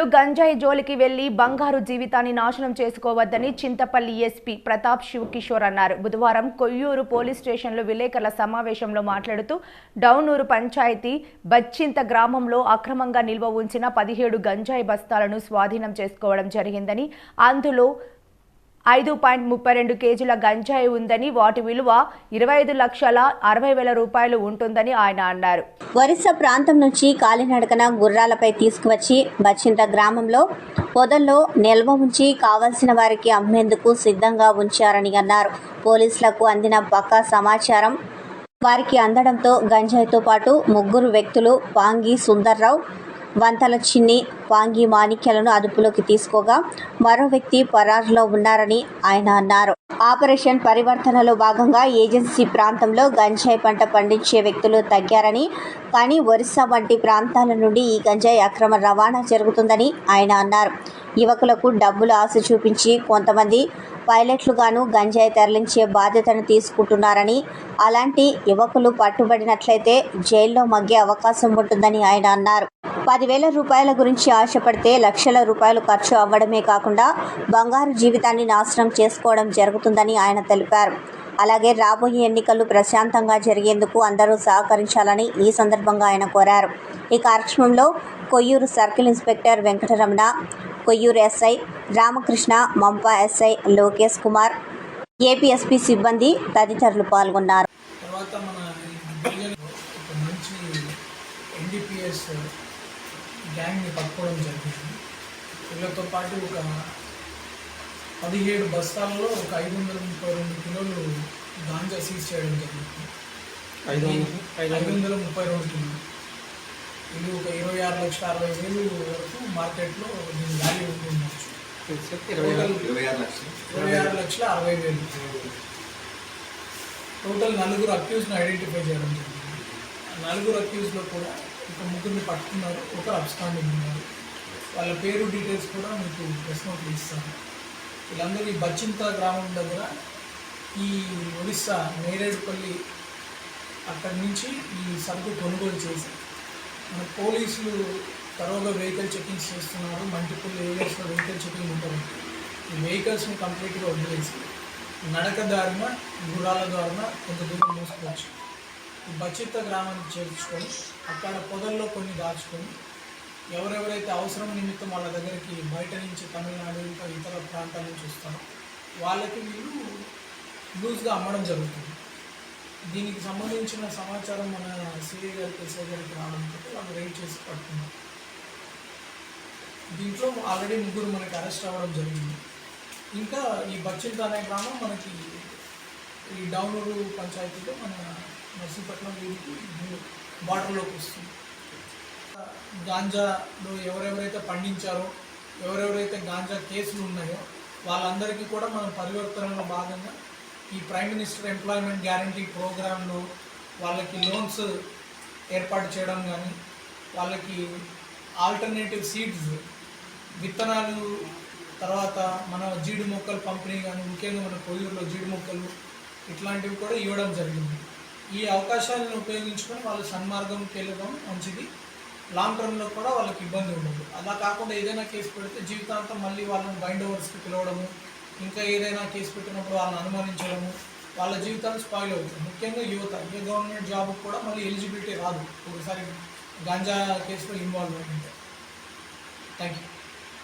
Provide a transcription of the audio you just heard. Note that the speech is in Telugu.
యువకులు గంజాయి జోలికి వెళ్లి బంగారు జీవితాన్ని నాశనం చేసుకోవద్దని చింతపల్లి ఎస్పీ ప్రతాప్ శివకిషోర్ అన్నారు. బుధవారం కొయ్యూరు పోలీస్ స్టేషన్లో విలేకరుల సమావేశంలో మాట్లాడుతూ డౌనూరు పంచాయతీ బచ్చింత గ్రామంలో అక్రమంగా నిల్వ ఉంచిన 17 గంజాయి బస్తాలను స్వాధీనం చేసుకోవడం జరిగిందని, అందులో 5.32 కేజీల గంజాయి ఉందని, వాటి విలువ 25,60,000 రూపాయలు ఉంటుందని ఆయన అన్నారు. ఒరిస్సా ప్రాంతం నుంచి కాలినడకన గుర్రాలపై తీసుకువచ్చి బచ్చింత గ్రామంలో పొదల్లో నిల్వ ఉంచి కావలసిన వారికి అమ్మేందుకు సిద్ధంగా ఉంచారని అన్నారు. పోలీసులకు అందిన పక్కా సమాచారం వారికి అందడంతో గంజాయితో పాటు 3 వ్యక్తులు పాంగి సుందర్రావు, వంతల చిన్ని, పాంగి మాణిక్యాలను అదుపులోకి తీసుకోగా మరో వ్యక్తి పరారులో ఉన్నారని ఆయన అన్నారు. ఆపరేషన్ పరివర్తనలో భాగంగా ఏజెన్సీ ప్రాంతంలో గంజాయి పంట పండించే వ్యక్తులు తగ్గారని, కానీ ఒరిస్సా వంటి ప్రాంతాల నుండి ఈ గంజాయి అక్రమ రవాణా జరుగుతుందని ఆయన అన్నారు. యువకులకు డబ్బులు ఆశ చూపించి కొంతమంది పైలట్లుగాను గంజాయి తరలించే బాధ్యతను తీసుకుంటున్నారని, అలాంటి యువకులు పట్టుబడినట్లయితే జైల్లో మగ్గే అవకాశం ఉంటుందని ఆయన అన్నారు. 10,000 రూపాయల గురించి ఆశపడితే లక్షల రూపాయలు ఖర్చు అవ్వడమే కాకుండా బంగారు జీవితాన్ని నాశనం చేసుకోవడం జరుగుతుందని ఆయన తెలిపారు. అలాగే రాబోయే ఎన్నికలు ప్రశాంతంగా జరిగేందుకు అందరూ సహకరించాలని ఈ సందర్భంగా ఆయన కోరారు. ఈ కార్యక్రమంలో Koyyuru circle inspector Venkataramana, Koyyuru SI Ramakrishna, Mampa SI Lokesh Kumar, APSP సిబ్బంది తదితరులు పాల్గొన్నారు. గ్యాంగ్ని పట్టుకోవడం జరిగింది. వీళ్ళతో పాటు ఒక 17 బస్తాల్లో ఒక 532 కిలోలు గాంజా సీజ్ చేయడం జరిగింది. 532 కిలోలు. ఇది ఒక 26,60,000 వరకు మార్కెట్లో దీని వాల్యూ ఉండొచ్చు. 26,60,000. టోటల్ 4 అక్యూజ్ని ఐడెంటిఫై చేయడం జరిగింది. 4 అక్యూజ్లో కూడా ఒక 3 పట్టుకున్నారు, ఒకరు అబ్స్కాండింగ్ ఉన్నారు. వాళ్ళ పేరు డీటెయిల్స్ కూడా మీకు ప్రెస్ నోట్లు ఇస్తాను. వీళ్ళందరూ ఈ బచ్చింత గ్రామం దగ్గర ఈ ఒరిస్సా నేరేడుపల్లి అక్కడి నుంచి ఈ సరుకు కొనుగోలు చేసి మన పోలీసులు తరోగా వెహికల్ చెకింగ్స్ చేస్తున్నారు. మల్టిపుల్ ఏరియాస్లో వెహికల్ చెకింగ్ ఉంటుంది. ఈ వెహికల్స్ని కంప్లీట్గా వదిలేసి నడక దారిన గుర్రాల దారిన కొంత దూరం మోసుకోవచ్చు. ఈ బచ్చింత గ్రామాన్ని చేర్చుకొని అక్కడ పొదల్లో కొన్ని దాచుకొని ఎవరెవరైతే అవసరం నిమిత్తం వాళ్ళ దగ్గరికి బయట నుంచి తమిళనాడు ఇంకా ఇతర ప్రాంతాల నుంచి వస్తారో వాళ్ళకి వీళ్ళు లూజ్గా అమ్మడం జరుగుతుంది. దీనికి సంబంధించిన సమాచారం మన సిఐ గారికి, ఎస్ఐ గారికి రావడంతో వాళ్ళు రైడ్ చేసి పట్టుకున్నారు. దీంట్లో ఆల్రెడీ 3 మనకి అరెస్ట్ అవ్వడం జరిగింది. ఇంకా ఈ బచ్చింత అనే గ్రామం మనకి ఈ డౌనూరు పంచాయతీలో మన నర్సీపట్నం వీధికి బార్డర్లోకి వస్తుంది. గాంజాలో ఎవరెవరైతే పండించారో, ఎవరెవరైతే గాంజా కేసులు ఉన్నాయో వాళ్ళందరికీ కూడా మనం పరివర్తనలో భాగంగా ఈ ప్రైమ్ మినిస్టర్ ఎంప్లాయ్మెంట్ గ్యారంటీ ప్రోగ్రాంలో వాళ్ళకి లోన్స్ ఏర్పాటు చేయడం కానీ, వాళ్ళకి ఆల్టర్నేటివ్ సీడ్స్ విత్తనాలు, తర్వాత మన జీడి మొక్కలు పంపిణీ కానీ, ముఖ్యంగా మన కొయ్యూరులో జీడి మొక్కలు ఇట్లాంటివి కూడా ఇవ్వడం జరిగింది. ఈ అవకాశాలను ఉపయోగించుకొని వాళ్ళు సన్మార్గంకి వెళ్ళడం మంచిది. లాంగ్ టర్మ్లో కూడా వాళ్ళకి ఇబ్బంది ఉండదు. అలా కాకుండా ఏదైనా కేసు పెడితే జీవితాంతం మళ్ళీ వాళ్ళని బైండ్ ఓవర్స్కి పిలవడము, ఇంకా ఏదైనా కేసు పెట్టినప్పుడు వాళ్ళని అనుమానించడము, వాళ్ళ జీవితాలు స్పాయిల్ అవుతుంది. ముఖ్యంగా యువత ఏ గవర్నమెంట్ జాబ్కి కూడా మళ్ళీ ఎలిజిబిలిటీ రాదు ఒకసారి గాంజా కేసులో ఇన్వాల్వ్ అయింది. Thank you.